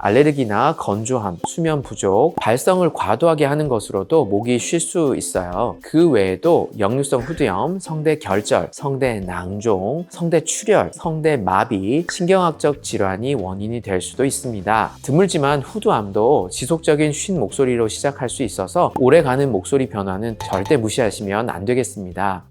알레르기나 건조함, 수면 부족, 발성을 과도하게 하는 것으로도 목이 쉴 수 있어요. 그 외에도 역류성 후두염, 성대 결절, 성대 낭종, 성대 출혈, 성대 마비, 신경학적 질환이 원인이 될 수도 있습니다. 드물지만 후두암도 지속적인 쉰 목소리로 시작할 수 있어서 오래가는 목소리 변화는 절대 무시하시면 안 되겠습니다.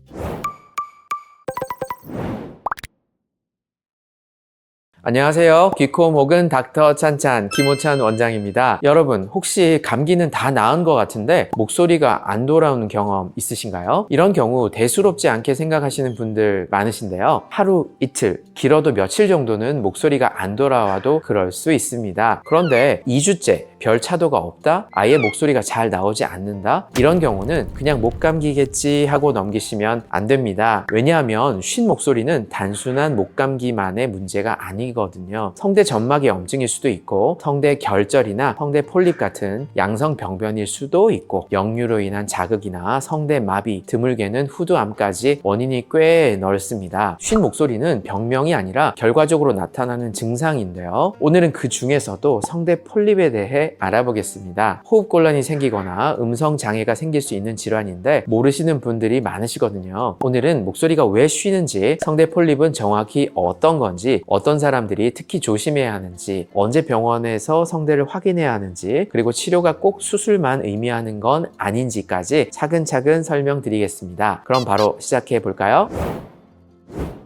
안녕하세요. 귀코음 혹은 닥터 찬찬 김호찬 원장입니다. 여러분, 혹시 감기는 다 나은 것 같은데 목소리가 안 돌아오는 경험 있으신가요? 이런 경우 대수롭지 않게 생각하시는 분들 많으신데요. 하루, 이틀, 길어도 며칠 정도는 목소리가 안 돌아와도 그럴 수 있습니다. 그런데 2주째 별 차도가 없다? 아예 목소리가 잘 나오지 않는다? 이런 경우는 그냥 목감기겠지 하고 넘기시면 안 됩니다. 왜냐하면 쉰 목소리는 단순한 목감기만의 문제가 아니거든요. 성대 점막의 염증일 수도 있고 성대 결절이나 성대 폴립 같은 양성 병변일 수도 있고 역류로 인한 자극이나 성대 마비, 드물게는 후두암까지 원인이 꽤 넓습니다. 쉰 목소리는 병명이 아니라 결과적으로 나타나는 증상인데요. 오늘은 그 중에서도 성대 폴립에 대해 알아보겠습니다. 호흡곤란이 생기거나 음성 장애가 생길 수 있는 질환인데 모르시는 분들이 많으시거든요. 오늘은 목소리가 왜 쉬는지, 성대 폴립은 정확히 어떤 건지, 어떤 사람들이 특히 조심해야 하는지, 언제 병원에서 성대를 확인해야 하는지, 그리고 치료가 꼭 수술만 의미하는 건 아닌지까지 차근차근 설명드리겠습니다. 그럼 바로 시작해 볼까요?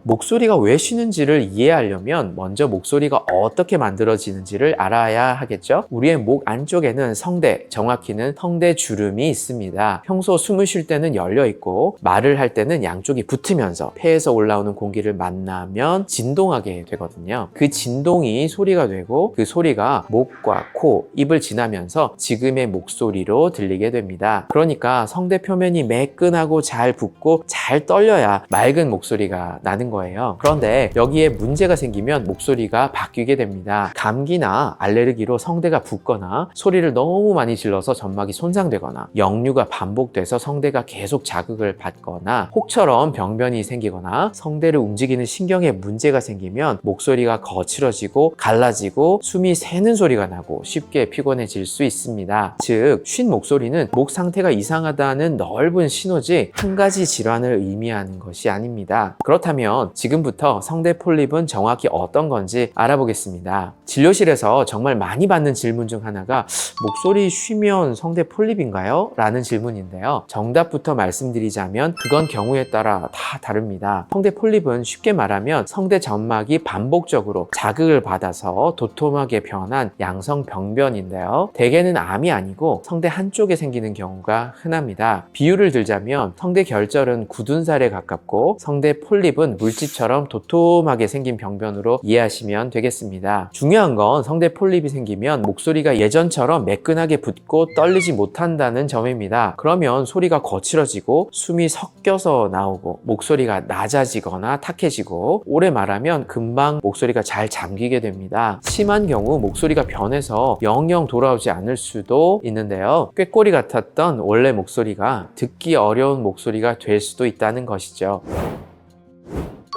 목소리가 왜 쉬는지를 이해하려면 먼저 목소리가 어떻게 만들어지는지를 알아야 하겠죠? 우리의 목 안쪽에는 성대, 정확히는 성대 주름이 있습니다. 평소 숨을 쉴 때는 열려 있고 말을 할 때는 양쪽이 붙으면서 폐에서 올라오는 공기를 만나면 진동하게 되거든요. 그 진동이 소리가 되고 그 소리가 목과 코, 입을 지나면서 지금의 목소리로 들리게 됩니다. 그러니까 성대 표면이 매끈하고 잘 붓고 잘 떨려야 맑은 목소리가 나는 거예요. 그런데 여기에 문제가 생기면 목소리가 바뀌게 됩니다. 감기나 알레르기로 성대가 붓거나 소리를 너무 많이 질러서 점막이 손상되거나 역류가 반복돼서 성대가 계속 자극을 받거나 혹처럼 병변이 생기거나 성대를 움직이는 신경에 문제가 생기면 목소리가 거칠어지고 갈라지고 숨이 새는 소리가 나고 쉽게 피곤해질 수 있습니다. 즉, 쉰 목소리는 목 상태가 이상하다는 넓은 신호지 한 가지 질환을 의미하는 것이 아닙니다. 그렇다면 지금부터 성대 폴립은 정확히 어떤 건지 알아보겠습니다. 진료실에서 정말 많이 받는 질문 중 하나가 목소리 쉬면 성대 폴립인가요? 라는 질문인데요. 정답부터 말씀드리자면 그건 경우에 따라 다 다릅니다. 성대 폴립은 쉽게 말하면 성대 점막이 반복적으로 자극을 받아서 도톰하게 변한 양성 병변인데요. 대개는 암이 아니고 성대 한쪽에 생기는 경우가 흔합니다. 비유를 들자면 성대 결절은 굳은 살에 가깝고 성대 폴립은 물집처럼 도톰하게 생긴 병변으로 이해하시면 되겠습니다. 중요한 건 성대 폴립이 생기면 목소리가 예전처럼 매끈하게 붓고 떨리지 못한다는 점입니다. 그러면 소리가 거칠어지고 숨이 섞여서 나오고 목소리가 낮아지거나 탁해지고 오래 말하면 금방 목소리가 잘 잠기게 됩니다. 심한 경우 목소리가 변해서 영영 돌아오지 않을 수도 있는데요. 꾀꼬리 같았던 원래 목소리가 듣기 어려운 목소리가 될 수도 있다는 것이죠.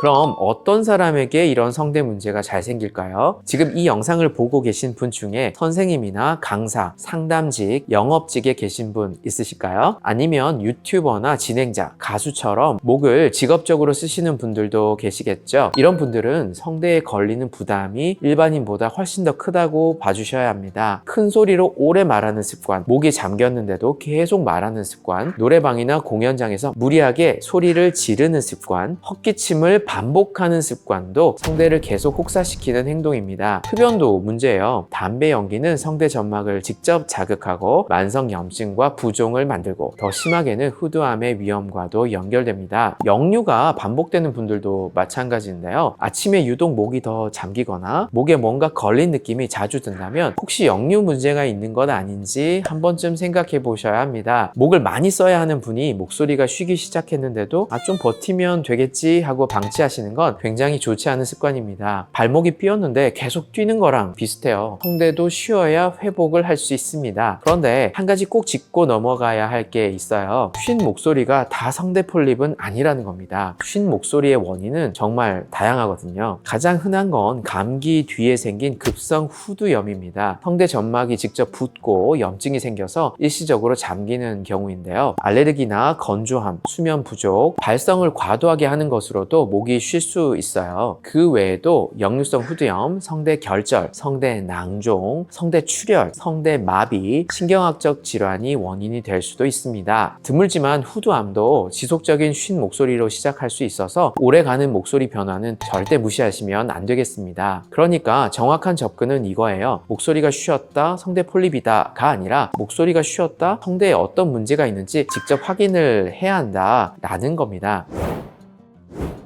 그럼 어떤 사람에게 이런 성대 문제가 잘 생길까요? 지금 이 영상을 보고 계신 분 중에 선생님이나 강사, 상담직, 영업직에 계신 분 있으실까요? 아니면 유튜버나 진행자, 가수처럼 목을 직업적으로 쓰시는 분들도 계시겠죠? 이런 분들은 성대에 걸리는 부담이 일반인보다 훨씬 더 크다고 봐주셔야 합니다. 큰 소리로 오래 말하는 습관, 목이 잠겼는데도 계속 말하는 습관, 노래방이나 공연장에서 무리하게 소리를 지르는 습관, 헛기침을 반복하는 습관도 성대를 계속 혹사시키는 행동입니다. 흡연도 문제예요. 담배 연기는 성대 점막을 직접 자극하고 만성염증과 부종을 만들고 더 심하게는 후두암의 위험과도 연결됩니다. 역류가 반복되는 분들도 마찬가지인데요. 아침에 유독 목이 더 잠기거나 목에 뭔가 걸린 느낌이 자주 든다면 혹시 역류 문제가 있는 건 아닌지 한 번쯤 생각해 보셔야 합니다. 목을 많이 써야 하는 분이 목소리가 쉬기 시작했는데도 좀 버티면 되겠지 하고 방치 무시하시는 건 굉장히 좋지 않은 습관입니다. 발목이 삐었는데 계속 뛰는 거랑 비슷해요. 성대도 쉬어야 회복을 할 수 있습니다. 그런데 한 가지 꼭 짚고 넘어가야 할 게 있어요. 쉰 목소리가 다 성대 폴립은 아니라는 겁니다. 쉰 목소리의 원인은 정말 다양하거든요. 가장 흔한 건 감기 뒤에 생긴 급성 후두염입니다. 성대 점막이 직접 붓고 염증이 생겨서 일시적으로 잠기는 경우인데요. 알레르기나 건조함, 수면 부족, 발성을 과도하게 하는 것으로도 목이 쉴 수 있어요. 그 외에도 역류성 후두염, 성대 결절, 성대 낭종, 성대 출혈, 성대 마비, 신경학적 질환이 원인이 될 수도 있습니다. 드물지만 후두암도 지속적인 쉰 목소리로 시작할 수 있어서 오래가는 목소리 변화는 절대 무시하시면 안 되겠습니다. 그러니까 정확한 접근은 이거예요. 목소리가 쉬었다, 성대 폴립이다가 아니라 목소리가 쉬었다, 성대에 어떤 문제가 있는지 직접 확인을 해야 한다라는 겁니다.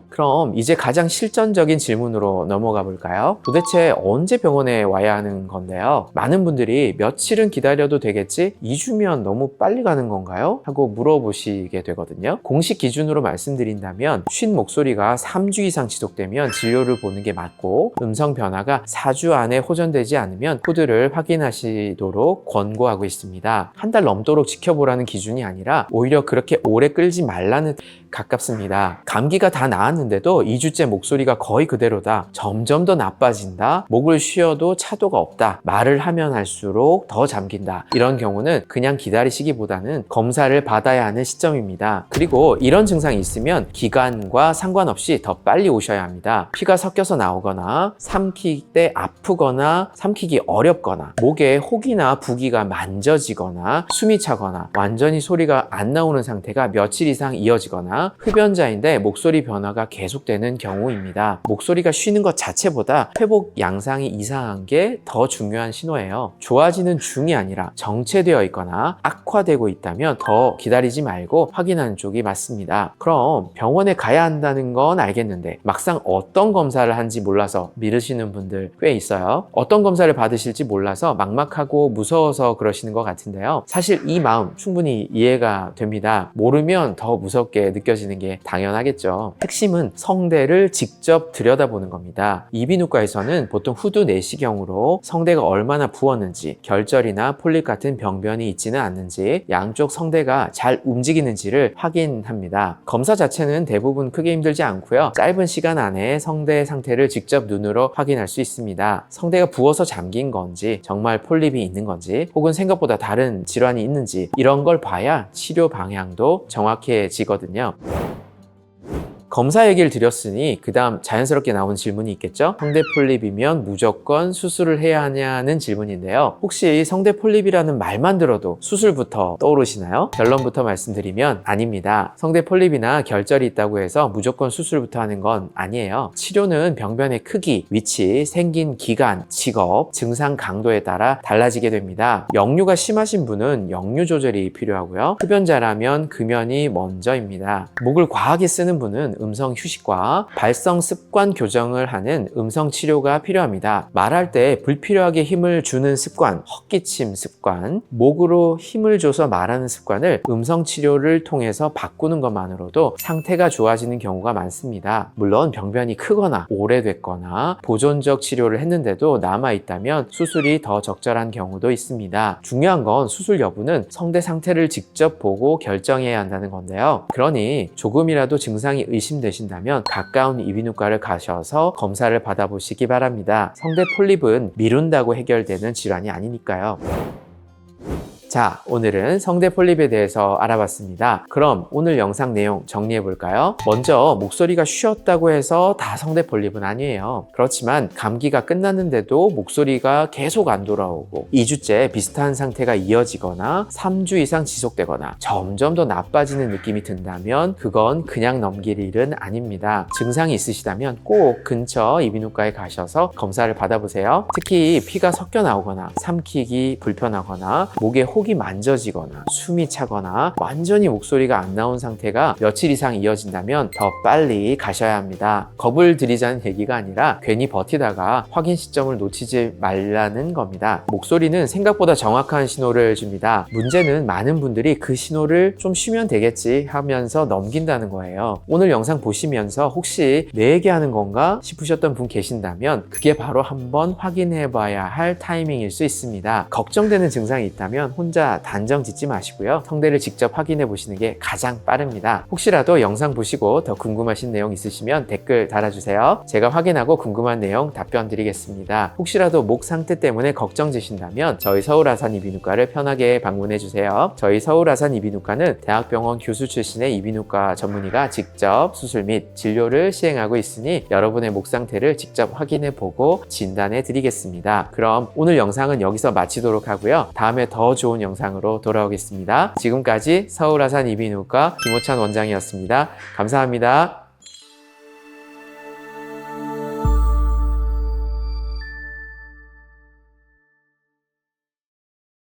그럼 이제 가장 실전적인 질문으로 넘어가 볼까요? 도대체 언제 병원에 와야 하는 건데요? 많은 분들이 며칠은 기다려도 되겠지? 2주면 너무 빨리 가는 건가요? 하고 물어보시게 되거든요. 공식 기준으로 말씀드린다면 쉰 목소리가 3주 이상 지속되면 진료를 보는 게 맞고 음성 변화가 4주 안에 호전되지 않으면 후두를 확인하시도록 권고하고 있습니다. 한 달 넘도록 지켜보라는 기준이 아니라 오히려 그렇게 오래 끌지 말라는 가깝습니다. 감기가 다 나았는데도 2주째 목소리가 거의 그대로다. 점점 더 나빠진다. 목을 쉬어도 차도가 없다. 말을 하면 할수록 더 잠긴다. 이런 경우는 그냥 기다리시기보다는 검사를 받아야 하는 시점입니다. 그리고 이런 증상이 있으면 기간과 상관없이 더 빨리 오셔야 합니다. 피가 섞여서 나오거나 삼킬 때 아프거나 삼키기 어렵거나 목에 혹이나 부기가 만져지거나 숨이 차거나 완전히 소리가 안 나오는 상태가 며칠 이상 이어지거나 흡연자인데 목소리 변화가 계속되는 경우입니다. 목소리가 쉬는 것 자체보다 회복 양상이 이상한 게 더 중요한 신호예요. 좋아지는 중이 아니라 정체되어 있거나 악화되고 있다면 더 기다리지 말고 확인하는 쪽이 맞습니다. 그럼 병원에 가야 한다는 건 알겠는데 막상 어떤 검사를 한지 몰라서 미루시는 분들 꽤 있어요. 어떤 검사를 받으실지 몰라서 막막하고 무서워서 그러시는 것 같은데요. 사실 이 마음 충분히 이해가 됩니다. 모르면 더 무섭게 느껴지는 게 당연하겠죠. 핵심은 성대를 직접 들여다보는 겁니다. 이비인후과에서는 보통 후두 내시경으로 성대가 얼마나 부었는지, 결절이나 폴립 같은 병변이 있지는 않는지, 양쪽 성대가 잘 움직이는지를 확인합니다. 검사 자체는 대부분 크게 힘들지 않고요. 짧은 시간 안에 성대 상태를 직접 눈으로 확인할 수 있습니다. 성대가 부어서 잠긴 건지, 정말 폴립이 있는 건지, 혹은 생각보다 다른 질환이 있는지 이런 걸 봐야 치료 방향도 정확해지거든요. 검사 얘기를 드렸으니 그 다음 자연스럽게 나온 질문이 있겠죠? 성대 폴립이면 무조건 수술을 해야 하냐는 질문인데요. 혹시 성대 폴립이라는 말만 들어도 수술부터 떠오르시나요? 결론부터 말씀드리면 아닙니다. 성대 폴립이나 결절이 있다고 해서 무조건 수술부터 하는 건 아니에요. 치료는 병변의 크기, 위치, 생긴 기간, 직업, 증상 강도에 따라 달라지게 됩니다. 역류가 심하신 분은 역류 조절이 필요하고요. 흡연자라면 금연이 먼저입니다. 목을 과하게 쓰는 분은 음성 휴식과 발성 습관 교정을 하는 음성 치료가 필요합니다. 말할 때 불필요하게 힘을 주는 습관, 헛기침 습관, 목으로 힘을 줘서 말하는 습관을 음성 치료를 통해서 바꾸는 것만으로도 상태가 좋아지는 경우가 많습니다. 물론 병변이 크거나 오래됐거나 보존적 치료를 했는데도 남아있다면 수술이 더 적절한 경우도 있습니다. 중요한 건 수술 여부는 성대 상태를 직접 보고 결정해야 한다는 건데요. 그러니 조금이라도 증상이 의심되신다면 가까운 이비인후과를 가셔서 검사를 받아보시기 바랍니다. 성대 폴립은 미룬다고 해결되는 질환이 아니니까요. 자, 오늘은 성대 폴립에 대해서 알아봤습니다. 그럼 오늘 영상 내용 정리해 볼까요? 먼저 목소리가 쉬었다고 해서 다 성대 폴립은 아니에요. 그렇지만 감기가 끝났는데도 목소리가 계속 안 돌아오고 2주째 비슷한 상태가 이어지거나 3주 이상 지속되거나 점점 더 나빠지는 느낌이 든다면 그건 그냥 넘길 일은 아닙니다. 증상이 있으시다면 꼭 근처 이비인후과에 가셔서 검사를 받아보세요. 특히 피가 섞여 나오거나 삼키기 불편하거나 목에 혹이 속이 만져지거나 숨이 차거나 완전히 목소리가 안 나온 상태가 며칠 이상 이어진다면 더 빨리 가셔야 합니다. 겁을 들이자는 얘기가 아니라 괜히 버티다가 확인 시점을 놓치지 말라는 겁니다. 목소리는 생각보다 정확한 신호를 줍니다. 문제는 많은 분들이 그 신호를 좀 쉬면 되겠지 하면서 넘긴다는 거예요. 오늘 영상 보시면서 혹시 내 얘기하는 건가 싶으셨던 분 계신다면 그게 바로 한번 확인해 봐야 할 타이밍일 수 있습니다. 걱정되는 증상이 있다면 혼자 단정 짓지 마시고요. 성대를 직접 확인해 보시는 게 가장 빠릅니다. 혹시라도 영상 보시고 더 궁금하신 내용 있으시면 댓글 달아주세요. 제가 확인하고 궁금한 내용 답변 드리겠습니다. 혹시라도 목 상태 때문에 걱정되신다면 저희 서울아산 이비인후과를 편하게 방문해 주세요. 저희 서울아산 이비인후과는 대학병원 교수 출신의 이비인후과 전문의가 직접 수술 및 진료를 시행하고 있으니 여러분의 목 상태를 직접 확인해 보고 진단해 드리겠습니다. 그럼 오늘 영상은 여기서 마치도록 하고요. 다음에 더 좋은 영상으로 돌아오겠습니다. 지금까지 서울아산 이비인후과 김호찬 원장이었습니다. 감사합니다.